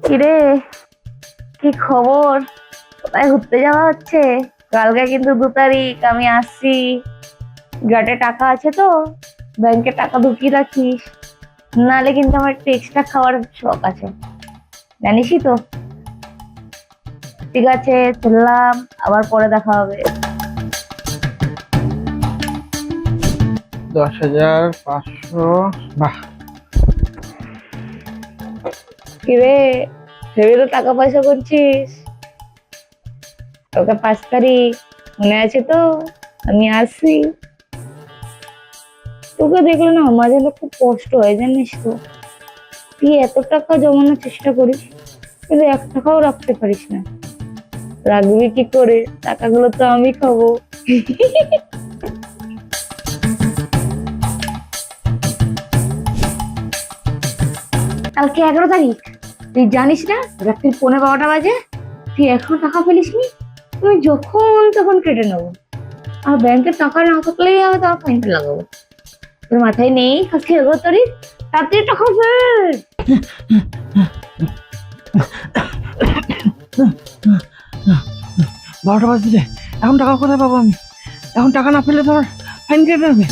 কিরে, কি খবর? কোথায় ঘুরতে যাওয়া হচ্ছে? কালকে কিন্তু 2 তারিখ, আমি আসছি। গাটে টাকা আছে তো, ব্যাংকে টাকা ঢুকিয়ে রাখিস, নালে কিন্তু আমার একটু এক্সট্রা খাওয়ার শখ আছে, জানিসই তো। ঠিক আছে, চললাম, আবার পরে দেখা হবে। 10,500। বাহ, কিরে, ভেবে তো টাকা পয়সা করছিস। কালকে 5 তারিখ, মনে আছে তো? আমি আসছি। তোকে দেখলে না আমার যেন খুব কষ্ট হয়, জানিস তো। তুই এত টাকা জমানোর চেষ্টা করিস, কিন্তু 1 টাকাও রাখতে পারিস না। রাখবি কি করে? টাকাগুলো তো আমি খাবো। কালকে 11 তারিখ, তুই জানিস না রাত্রি 11:15 বাজে? তুই এখনো টাকা ফেলিসনি? তুমি যখন তখন কেটে নেবো, আর ব্যাংকে টাকা না থাকলেই আমি তোমার ফাইনটা লাগাবো। তোর মাথায় নেই আজকে 11 তারিখ? তাড়াতাড়ি টাকা ফেল। 12টা বাজছে। এখন টাকা কোথায় পাবো আমি? এখন টাকা না পেলে তো আমার ফাইন কেটে নেবে।